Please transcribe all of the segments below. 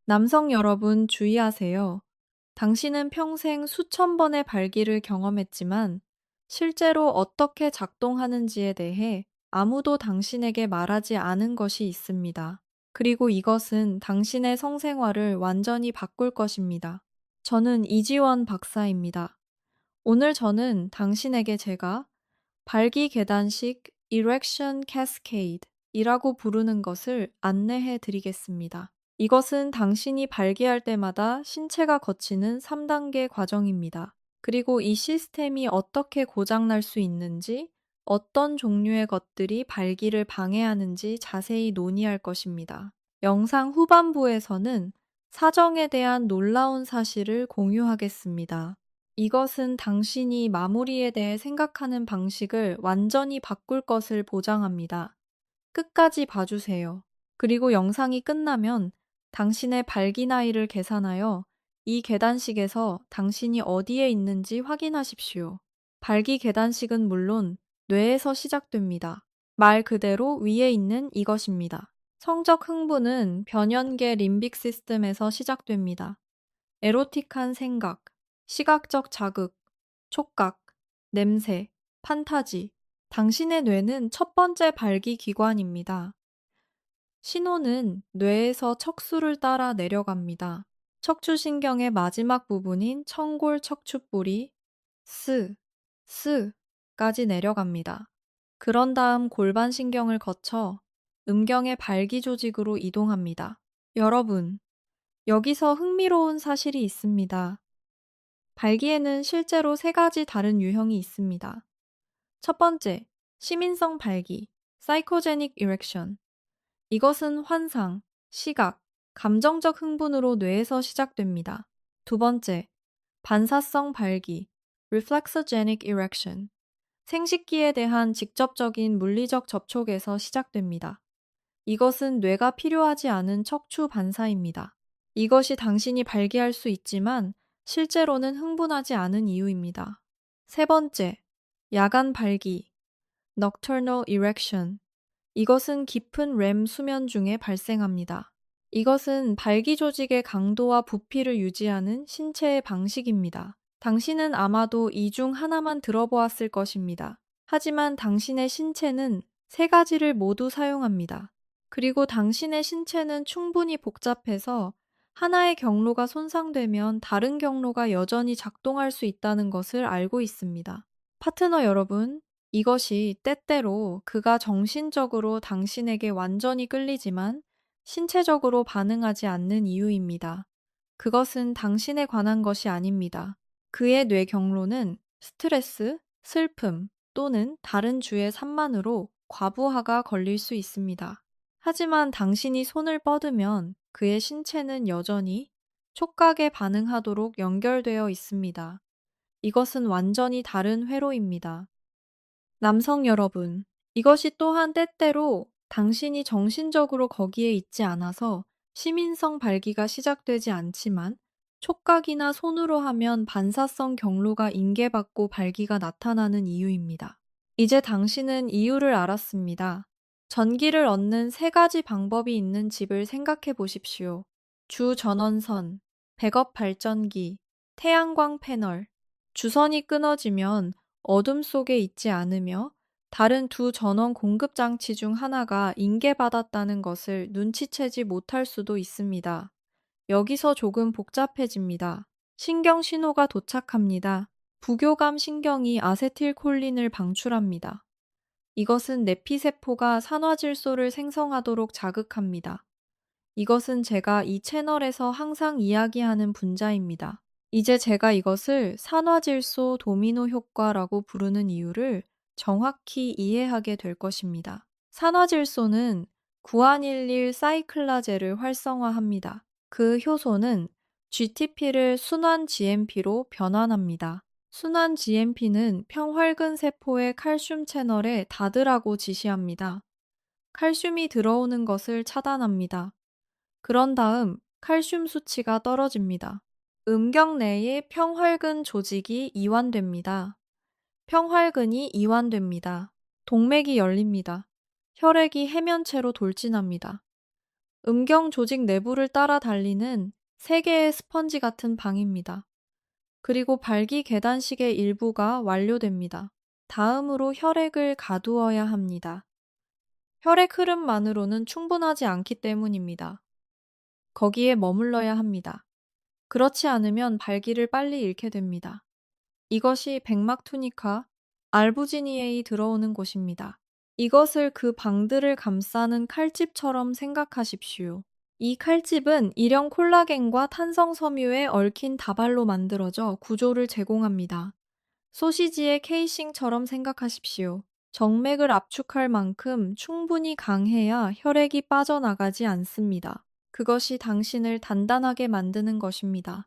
남성 여러분 주의하세요. 당신은 평생 수천 번의 발기를 경험했지만 실제로 어떻게 작동하는지에 대해 아무도 당신에게 말하지 않은 것이 있습니다. 그리고 이것은 당신의 성생활을 완전히 바꿀 것입니다. 저는 이지원 박사입니다. 오늘 저는 당신에게 제가 발기 계단식 Erection Cascade 이라고 부르는 것을 안내해 드리겠습니다. 이것은 당신이 발기할 때마다 신체가 거치는 3단계 과정입니다. 그리고 이 시스템이 어떻게 고장날 수 있는지, 어떤 종류의 것들이 발기를 방해하는지 자세히 논의할 것입니다. 영상 후반부에서는 사정에 대한 놀라운 사실을 공유하겠습니다. 이것은 당신이 마무리에 대해 생각하는 방식을 완전히 바꿀 것을 보장합니다. 끝까지 봐주세요. 그리고 영상이 끝나면 당신의 발기 나이를 계산하여 이 계단식에서 당신이 어디에 있는지 확인하십시오. 발기 계단식은 물론 뇌에서 시작됩니다. 말 그대로 위에 있는 이것입니다. 성적 흥분은 변연계 림빅 시스템에서 시작됩니다. 에로틱한 생각, 시각적 자극, 촉각, 냄새, 판타지. 당신의 뇌는 첫 번째 발기 기관입니다. 신호는 뇌에서 척수를 따라 내려갑니다. 척추신경의 마지막 부분인 청골 척추볼이 스까지 내려갑니다. 그런 다음 골반신경을 거쳐 음경의 발기 조직으로 이동합니다. 여러분, 여기서 흥미로운 사실이 있습니다. 발기에는 실제로 세 가지 다른 유형이 있습니다. 첫 번째, 시민성 발기, Psychogenic Erection. 이것은 환상, 시각, 감정적 흥분으로 뇌에서 시작됩니다. 두 번째, 반사성 발기, Reflexogenic Erection. 생식기에 대한 직접적인 물리적 접촉에서 시작됩니다. 이것은 뇌가 필요하지 않은 척추 반사입니다. 이것이 당신이 발기할 수 있지만 실제로는 흥분하지 않은 이유입니다. 세 번째, 야간 발기, Nocturnal Erection. 이것은 깊은 렘 수면 중에 발생합니다. 이것은 발기 조직의 강도와 부피를 유지하는 신체의 방식입니다. 당신은 아마도 이 중 하나만 들어보았을 것입니다. 하지만 당신의 신체는 세 가지를 모두 사용합니다. 그리고 당신의 신체는 충분히 복잡해서 하나의 경로가 손상되면 다른 경로가 여전히 작동할 수 있다는 것을 알고 있습니다. 파트너 여러분, 이것이 때때로 그가 정신적으로 당신에게 완전히 끌리지만 신체적으로 반응하지 않는 이유입니다. 그것은 당신에 관한 것이 아닙니다. 그의 뇌 경로는 스트레스, 슬픔 또는 다른 주의 산만으로 과부하가 걸릴 수 있습니다. 하지만 당신이 손을 뻗으면 그의 신체는 여전히 촉각에 반응하도록 연결되어 있습니다. 이것은 완전히 다른 회로입니다. 남성 여러분, 이것이 또한 때때로 당신이 정신적으로 거기에 있지 않아서 시민성 발기가 시작되지 않지만 촉각이나 손으로 하면 반사성 경로가 인계받고 발기가 나타나는 이유입니다. 이제 당신은 이유를 알았습니다. 전기를 얻는 세 가지 방법이 있는 집을 생각해 보십시오. 주 전원선, 백업 발전기, 태양광 패널. 주선이 끊어지면 어둠 속에 있지 않으며 다른 두 전원 공급 장치 중 하나가 인계받았다는 것을 눈치채지 못할 수도 있습니다. 여기서 조금 복잡해집니다. 신경 신호가 도착합니다. 부교감 신경이 아세틸콜린을 방출합니다. 이것은 내피세포가 산화질소를 생성하도록 자극합니다. 이것은 제가 이 채널에서 항상 이야기하는 분자입니다. 이제 제가 이것을 산화질소 도미노 효과라고 부르는 이유를 정확히 이해하게 될 것입니다. 산화질소는 구안일릴 사이클라제를 활성화합니다. 그 효소는 GTP를 순환 GMP로 변환합니다. 순환 GMP는 평활근 세포의 칼슘 채널에 닫으라고 지시합니다. 칼슘이 들어오는 것을 차단합니다. 그런 다음 칼슘 수치가 떨어집니다. 음경 내의 평활근 조직이 이완됩니다. 평활근이 이완됩니다. 동맥이 열립니다. 혈액이 해면체로 돌진합니다. 음경 조직 내부를 따라 달리는 세 개의 스펀지 같은 방입니다. 그리고 발기 계단식의 일부가 완료됩니다. 다음으로 혈액을 가두어야 합니다. 혈액 흐름만으로는 충분하지 않기 때문입니다. 거기에 머물러야 합니다. 그렇지 않으면 발기를 빨리 잃게 됩니다. 이것이 백막 투니카, 알부지니에이 들어오는 곳입니다. 이것을 그 방들을 감싸는 칼집처럼 생각하십시오. 이 칼집은 일형 콜라겐과 탄성 섬유에 얽힌 다발로 만들어져 구조를 제공합니다. 소시지의 케이싱처럼 생각하십시오. 정맥을 압축할 만큼 충분히 강해야 혈액이 빠져나가지 않습니다. 그것이 당신을 단단하게 만드는 것입니다.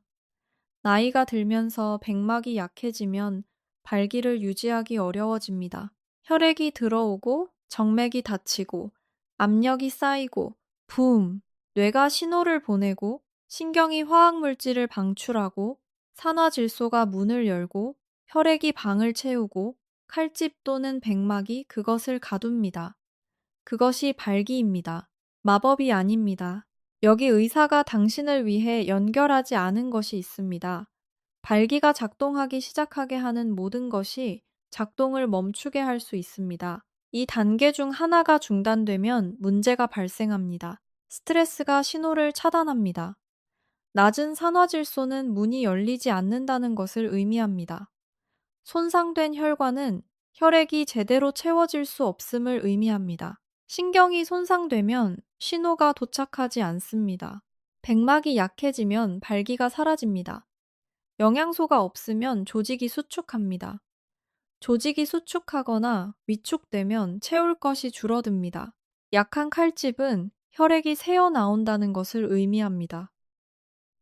나이가 들면서 백막이 약해지면 발기를 유지하기 어려워집니다. 혈액이 들어오고 정맥이 닫히고 압력이 쌓이고 붐! 뇌가 신호를 보내고 신경이 화학물질을 방출하고 산화질소가 문을 열고 혈액이 방을 채우고 칼집 또는 백막이 그것을 가둡니다. 그것이 발기입니다. 마법이 아닙니다. 여기 의사가 당신을 위해 연결하지 않은 것이 있습니다. 발기가 작동하기 시작하게 하는 모든 것이 작동을 멈추게 할 수 있습니다. 이 단계 중 하나가 중단되면 문제가 발생합니다. 스트레스가 신호를 차단합니다. 낮은 산화질소는 문이 열리지 않는다는 것을 의미합니다. 손상된 혈관은 혈액이 제대로 채워질 수 없음을 의미합니다. 신경이 손상되면 신호가 도착하지 않습니다. 백막이 약해지면 발기가 사라집니다. 영양소가 없으면 조직이 수축합니다. 조직이 수축하거나 위축되면 채울 것이 줄어듭니다. 약한 칼집은 혈액이 새어나온다는 것을 의미합니다.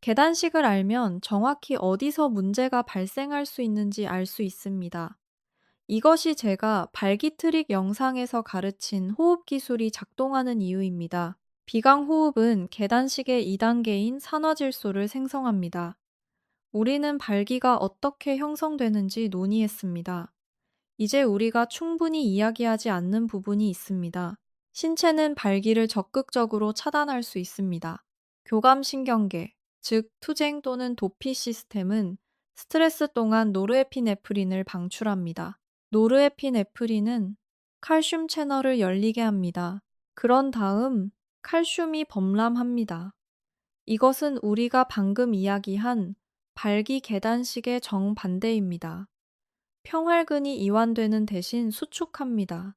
계단식을 알면 정확히 어디서 문제가 발생할 수 있는지 알 수 있습니다. 이것이 제가 발기 트릭 영상에서 가르친 호흡 기술이 작동하는 이유입니다. 비강 호흡은 계단식의 2단계인 산화질소를 생성합니다. 우리는 발기가 어떻게 형성되는지 논의했습니다. 이제 우리가 충분히 이야기하지 않는 부분이 있습니다. 신체는 발기를 적극적으로 차단할 수 있습니다. 교감신경계, 즉 투쟁 또는 도피 시스템은 스트레스 동안 노르에피네프린을 방출합니다. 노르에피네프린은 칼슘 채널을 열리게 합니다. 그런 다음 칼슘이 범람합니다. 이것은 우리가 방금 이야기한 발기 계단식의 정반대입니다. 평활근이 이완되는 대신 수축합니다.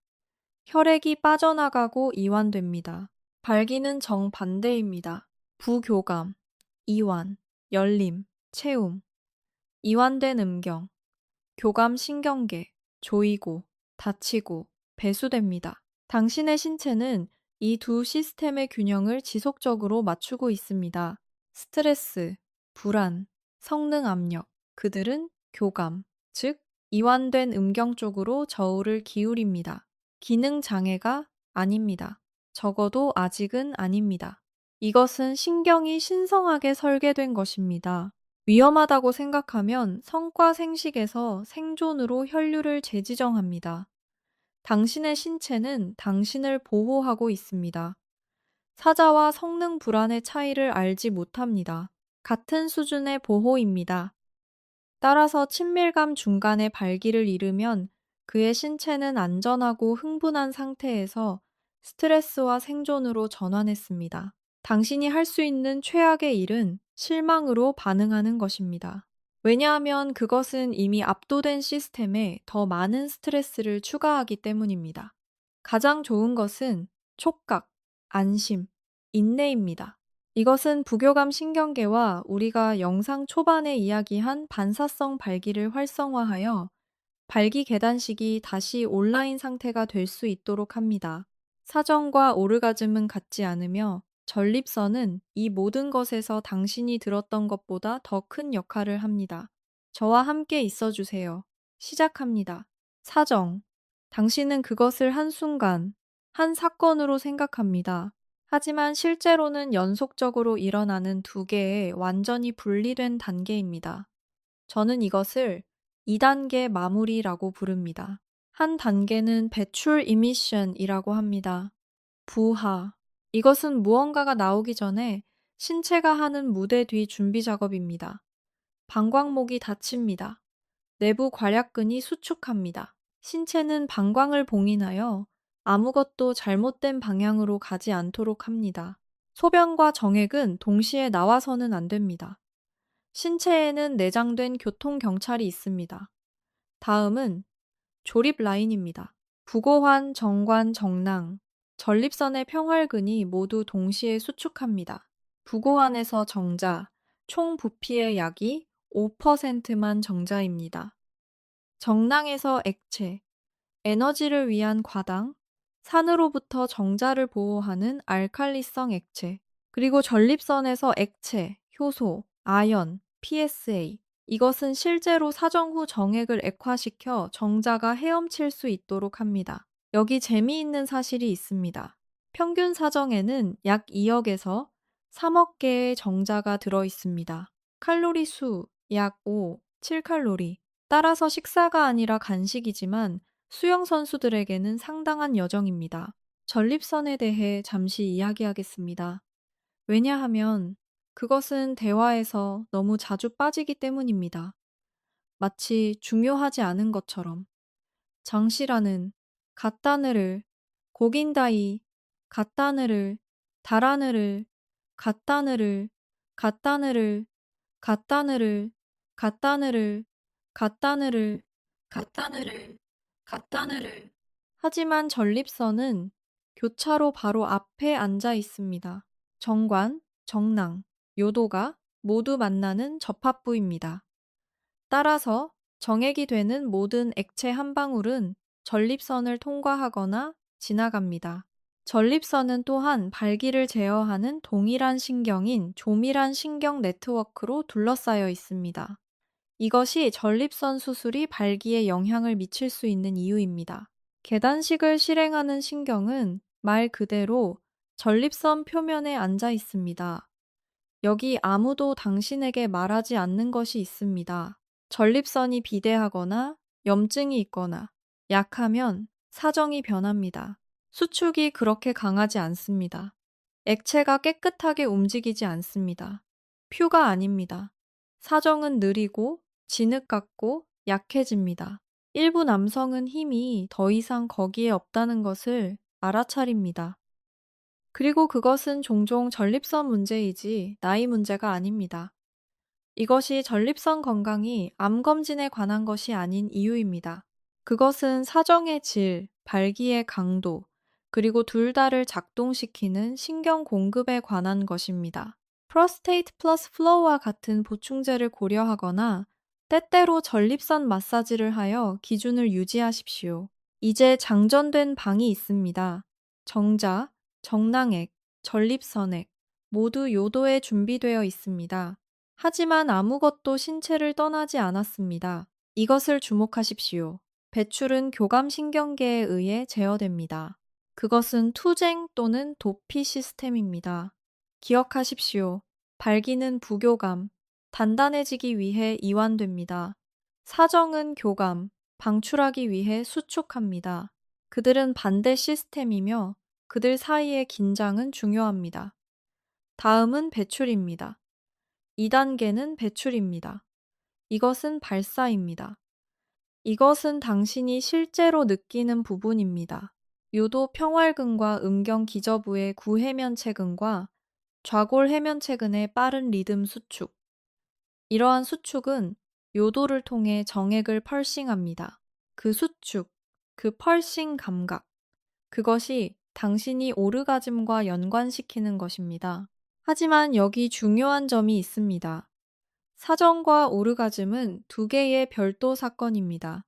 혈액이 빠져나가고 이완됩니다. 발기는 정반대입니다. 부교감, 이완, 열림, 채움, 이완된 음경, 교감 신경계, 조이고, 닫히고, 배수됩니다. 당신의 신체는 이 두 시스템의 균형을 지속적으로 맞추고 있습니다. 스트레스, 불안, 성능 압력, 그들은 교감, 즉 이완된 음경 쪽으로 저울을 기울입니다. 기능 장애가 아닙니다. 적어도 아직은 아닙니다. 이것은 신경이 신성하게 설계된 것입니다. 위험하다고 생각하면 성과 생식에서 생존으로 혈류를 재지정합니다. 당신의 신체는 당신을 보호하고 있습니다. 사자와 성능 불안의 차이를 알지 못합니다. 같은 수준의 보호입니다. 따라서 친밀감 중간에 발기를 잃으면 그의 신체는 안전하고 흥분한 상태에서 스트레스와 생존으로 전환했습니다. 당신이 할 수 있는 최악의 일은 실망으로 반응하는 것입니다. 왜냐하면 그것은 이미 압도된 시스템에 더 많은 스트레스를 추가하기 때문입니다. 가장 좋은 것은 촉각, 안심, 인내입니다. 이것은 부교감 신경계와 우리가 영상 초반에 이야기한 반사성 발기를 활성화하여 발기 계단식이 다시 온라인 상태가 될 수 있도록 합니다. 사정과 오르가즘은 같지 않으며 전립선은 이 모든 것에서 당신이 들었던 것보다 더 큰 역할을 합니다. 저와 함께 있어 주세요. 시작합니다. 사정. 당신은 그것을 한순간, 한 사건으로 생각합니다. 하지만 실제로는 연속적으로 일어나는 두 개의 완전히 분리된 단계입니다. 저는 이것을 2단계 마무리라고 부릅니다. 한 단계는 배출 이미션이라고 합니다. 부하, 이것은 무언가가 나오기 전에 신체가 하는 무대 뒤 준비 작업입니다. 방광목이 닫힙니다. 내부 괄약근이 수축합니다. 신체는 방광을 봉인하여 아무것도 잘못된 방향으로 가지 않도록 합니다. 소변과 정액은 동시에 나와서는 안 됩니다. 신체에는 내장된 교통경찰이 있습니다. 다음은 조립 라인입니다. 부고환, 정관, 정낭, 전립선의 평활근이 모두 동시에 수축합니다. 부고환에서 정자, 총 부피의 약이 5%만 정자입니다. 정낭에서 액체, 에너지를 위한 과당, 산으로부터 정자를 보호하는 알칼리성 액체, 그리고 전립선에서 액체, 효소, 아연, PSA. 이것은 실제로 사정 후 정액을 액화시켜 정자가 헤엄칠 수 있도록 합니다. 여기 재미있는 사실이 있습니다. 평균 사정에는 약 2억에서 3억 개의 정자가 들어 있습니다. 칼로리 수 약 5, 7칼로리. 따라서 식사가 아니라 간식이지만 수영 선수들에게는 상당한 여정입니다. 전립선에 대해 잠시 이야기하겠습니다. 왜냐하면 그것은 대화에서 너무 자주 빠지기 때문입니다. 마치 중요하지 않은 것처럼. 장시라는, 갓다느를, 고긴다이, 갓다느를, 다라느를, 갓다느를, 갓다느를, 갓다느를, 갓다느를, 갓다느를, 갓다느를, 갓다느를. 하지만 전립선은 교차로 바로 앞에 앉아 있습니다. 정관, 정낭, 요도가 모두 만나는 접합부입니다. 따라서 정액이 되는 모든 액체 한 방울은 전립선을 통과하거나 지나갑니다. 전립선은 또한 발기를 제어하는 동일한 신경인 조밀한 신경 네트워크로 둘러싸여 있습니다. 이것이 전립선 수술이 발기에 영향을 미칠 수 있는 이유입니다. 계단식을 실행하는 신경은 말 그대로 전립선 표면에 앉아 있습니다. 여기 아무도 당신에게 말하지 않는 것이 있습니다. 전립선이 비대하거나 염증이 있거나 약하면 사정이 변합니다. 수축이 그렇게 강하지 않습니다. 액체가 깨끗하게 움직이지 않습니다. 퓨가 아닙니다. 사정은 느리고 진흙 같고 약해집니다. 일부 남성은 힘이 더 이상 거기에 없다는 것을 알아차립니다. 그리고 그것은 종종 전립선 문제이지 나이 문제가 아닙니다. 이것이 전립선 건강이 암 검진에 관한 것이 아닌 이유입니다. 그것은 사정의 질, 발기의 강도, 그리고 둘 다를 작동시키는 신경 공급에 관한 것입니다. 프로스테이트 플러스 플로우와 같은 보충제를 고려하거나 때때로 전립선 마사지를 하여 기준을 유지하십시오. 이제 장전된 방이 있습니다. 정자, 정낭액, 전립선액 모두 요도에 준비되어 있습니다. 하지만 아무것도 신체를 떠나지 않았습니다. 이것을 주목하십시오. 배출은 교감신경계에 의해 제어됩니다. 그것은 투쟁 또는 도피 시스템입니다. 기억하십시오. 발기는 부교감, 단단해지기 위해 이완됩니다. 사정은 교감, 방출하기 위해 수축합니다. 그들은 반대 시스템이며 그들 사이의 긴장은 중요합니다. 다음은 배출입니다. 2단계는 배출입니다. 이것은 발사입니다. 이것은 당신이 실제로 느끼는 부분입니다. 요도 평활근과 음경 기저부의 구해면체근과 좌골해면체근의 빠른 리듬 수축. 이러한 수축은 요도를 통해 정액을 펄싱합니다. 그 수축, 그 펄싱 감각. 그것이 당신이 오르가즘과 연관시키는 것입니다. 하지만 여기 중요한 점이 있습니다. 사정과 오르가즘은 두 개의 별도 사건입니다.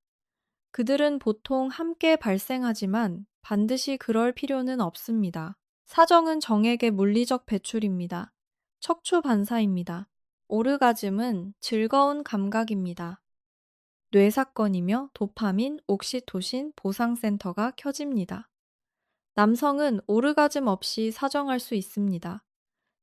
그들은 보통 함께 발생하지만 반드시 그럴 필요는 없습니다. 사정은 정액의 물리적 배출입니다. 척추 반사입니다. 오르가즘은 즐거운 감각입니다. 뇌 사건이며 도파민, 옥시토신, 보상센터가 켜집니다. 남성은 오르가즘 없이 사정할 수 있습니다.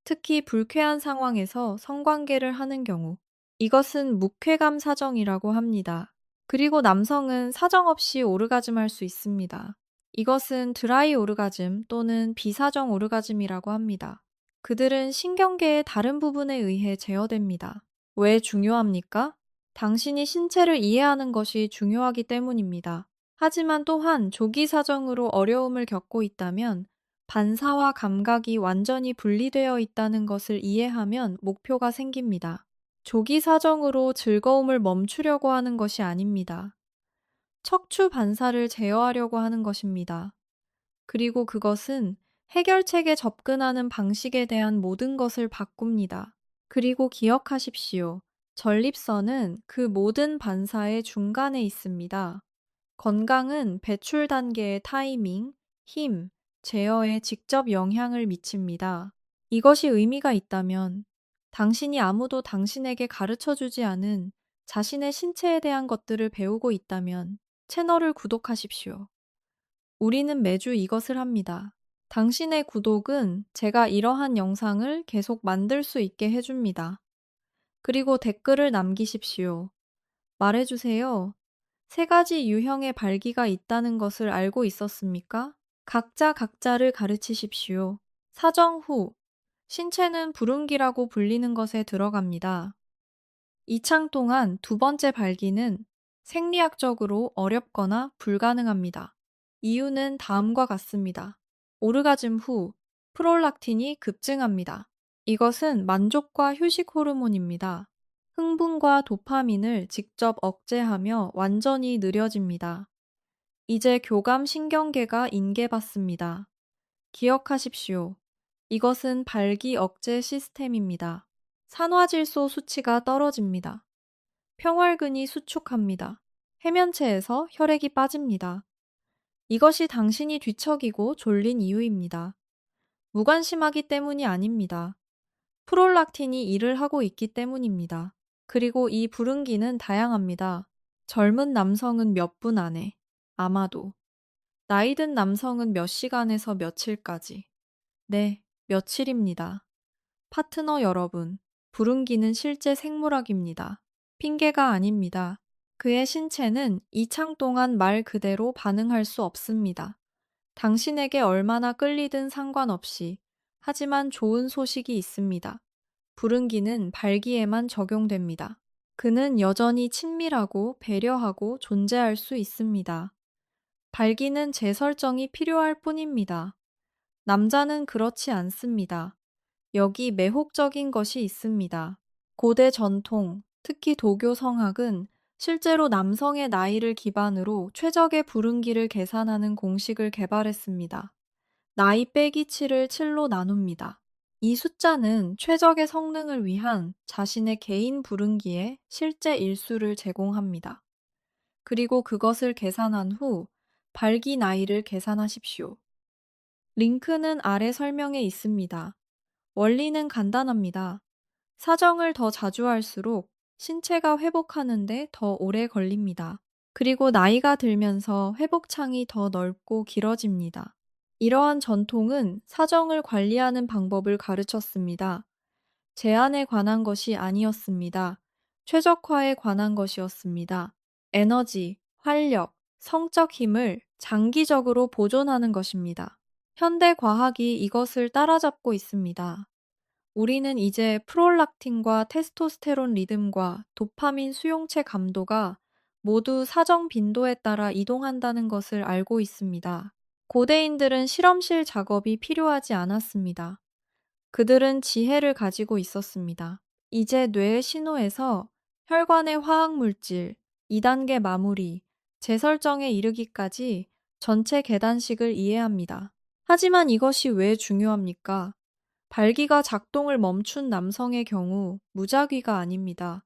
특히 불쾌한 상황에서 성관계를 하는 경우, 이것은 묵쾌감 사정이라고 합니다. 그리고 남성은 사정 없이 오르가즘할 수 있습니다. 이것은 드라이 오르가즘 또는 비사정 오르가즘이라고 합니다. 그들은 신경계의 다른 부분에 의해 제어됩니다. 왜 중요합니까? 당신이 신체를 이해하는 것이 중요하기 때문입니다. 하지만 또한 조기 사정으로 어려움을 겪고 있다면 반사와 감각이 완전히 분리되어 있다는 것을 이해하면 목표가 생깁니다. 조기 사정으로 즐거움을 멈추려고 하는 것이 아닙니다. 척추 반사를 제어하려고 하는 것입니다. 그리고 그것은 해결책에 접근하는 방식에 대한 모든 것을 바꿉니다. 그리고 기억하십시오. 전립선은 그 모든 반사의 중간에 있습니다. 건강은 배출 단계의 타이밍, 힘, 제어에 직접 영향을 미칩니다. 이것이 의미가 있다면 당신이 아무도 당신에게 가르쳐 주지 않은 자신의 신체에 대한 것들을 배우고 있다면 채널을 구독하십시오. 우리는 매주 이것을 합니다. 당신의 구독은 제가 이러한 영상을 계속 만들 수 있게 해줍니다. 그리고 댓글을 남기십시오. 말해주세요. 세 가지 유형의 발기가 있다는 것을 알고 있었습니까? 각자 각자를 가르치십시오. 사정 후, 신체는 부릉기라고 불리는 것에 들어갑니다. 이 창 동안 두 번째 발기는 생리학적으로 어렵거나 불가능합니다. 이유는 다음과 같습니다. 오르가즘 후 프롤락틴이 급증합니다. 이것은 만족과 휴식 호르몬입니다. 흥분과 도파민을 직접 억제하며 완전히 느려집니다. 이제 교감 신경계가 인계받습니다. 기억하십시오. 이것은 발기 억제 시스템입니다. 산화질소 수치가 떨어집니다. 평활근이 수축합니다. 해면체에서 혈액이 빠집니다. 이것이 당신이 뒤척이고 졸린 이유입니다. 무관심하기 때문이 아닙니다. 프롤락틴이 일을 하고 있기 때문입니다. 그리고 이 불응기는 다양합니다. 젊은 남성은 몇 분 안에, 아마도. 나이 든 남성은 몇 시간에서 며칠까지. 네, 며칠입니다. 파트너 여러분, 불응기는 실제 생물학입니다. 핑계가 아닙니다. 그의 신체는 이 창 동안 말 그대로 반응할 수 없습니다. 당신에게 얼마나 끌리든 상관없이. 하지만 좋은 소식이 있습니다. 불응기는 발기에만 적용됩니다. 그는 여전히 친밀하고 배려하고 존재할 수 있습니다. 발기는 재설정이 필요할 뿐입니다. 남자는 그렇지 않습니다. 여기 매혹적인 것이 있습니다. 고대 전통, 특히 도교 성학은 실제로 남성의 나이를 기반으로 최적의 불응기를 계산하는 공식을 개발했습니다. 나이 빼기 7을 7로 나눕니다. 이 숫자는 최적의 성능을 위한 자신의 개인 불응기의 실제 일수를 제공합니다. 그리고 그것을 계산한 후 발기 나이를 계산하십시오. 링크는 아래 설명에 있습니다. 원리는 간단합니다. 사정을 더 자주 할수록 신체가 회복하는데 더 오래 걸립니다. 그리고 나이가 들면서 회복창이 더 넓고 길어집니다. 이러한 전통은 사정을 관리하는 방법을 가르쳤습니다. 제한에 관한 것이 아니었습니다. 최적화에 관한 것이었습니다. 에너지, 활력, 성적 힘을 장기적으로 보존하는 것입니다. 현대 과학이 이것을 따라잡고 있습니다. 우리는 이제 프롤락틴과 테스토스테론 리듬과 도파민 수용체 감도가 모두 사정 빈도에 따라 이동한다는 것을 알고 있습니다. 고대인들은 실험실 작업이 필요하지 않았습니다. 그들은 지혜를 가지고 있었습니다. 이제 뇌의 신호에서 혈관의 화학물질, 2단계 마무리, 재설정에 이르기까지 전체 계단식을 이해합니다. 하지만 이것이 왜 중요합니까? 발기가 작동을 멈춘 남성의 경우 무작위가 아닙니다.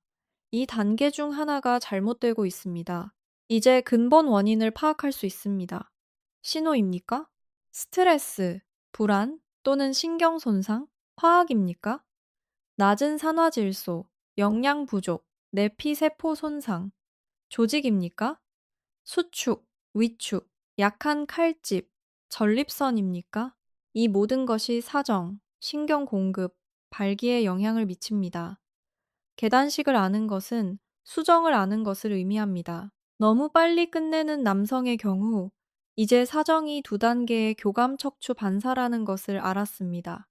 이 단계 중 하나가 잘못되고 있습니다. 이제 근본 원인을 파악할 수 있습니다. 신호입니까? 스트레스, 불안 또는 신경 손상? 화학입니까? 낮은 산화질소, 영양 부족, 내피세포 손상. 조직입니까? 수축, 위축, 약한 칼집, 전립선입니까? 이 모든 것이 사정, 신경 공급, 발기에 영향을 미칩니다. 계단식을 아는 것은 수정을 아는 것을 의미합니다. 너무 빨리 끝내는 남성의 경우 이제 사정이 두 단계의 교감 척추 반사라는 것을 알았습니다.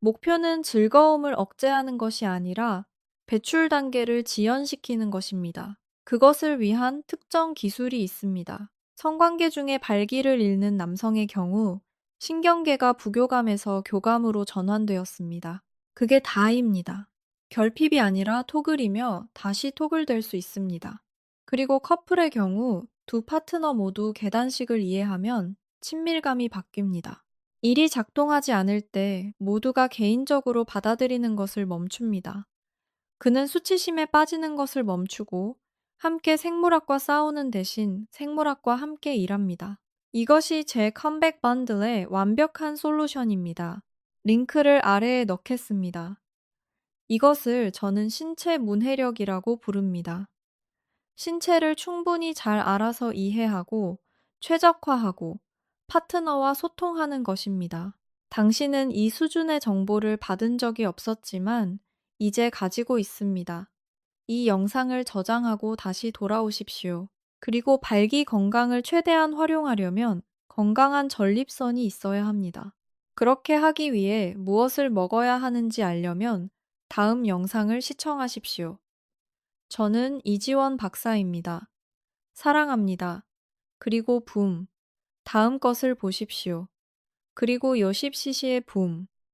목표는 즐거움을 억제하는 것이 아니라 배출 단계를 지연시키는 것입니다. 그것을 위한 특정 기술이 있습니다. 성관계 중에 발기를 잃는 남성의 경우 신경계가 부교감에서 교감으로 전환되었습니다. 그게 다입니다. 결핍이 아니라 토글이며 다시 토글될 수 있습니다. 그리고 커플의 경우 두 파트너 모두 계단식을 이해하면 친밀감이 바뀝니다. 일이 작동하지 않을 때 모두가 개인적으로 받아들이는 것을 멈춥니다. 그는 수치심에 빠지는 것을 멈추고 함께 생물학과 싸우는 대신 생물학과 함께 일합니다. 이것이 제 컴백 번들의 완벽한 솔루션입니다. 링크를 아래에 넣겠습니다. 이것을 저는 신체 문해력이라고 부릅니다. 신체를 충분히 잘 알아서 이해하고 최적화하고 파트너와 소통하는 것입니다. 당신은 이 수준의 정보를 받은 적이 없었지만 이제 가지고 있습니다. 이 영상을 저장하고 다시 돌아오십시오. 그리고 발기 건강을 최대한 활용하려면 건강한 전립선이 있어야 합니다. 그렇게 하기 위해 무엇을 먹어야 하는지 알려면 다음 영상을 시청하십시오. 저는 이지원 박사입니다. 사랑합니다. 그리고 붐. 다음 것을 보십시오. 그리고 요십시시의 붐.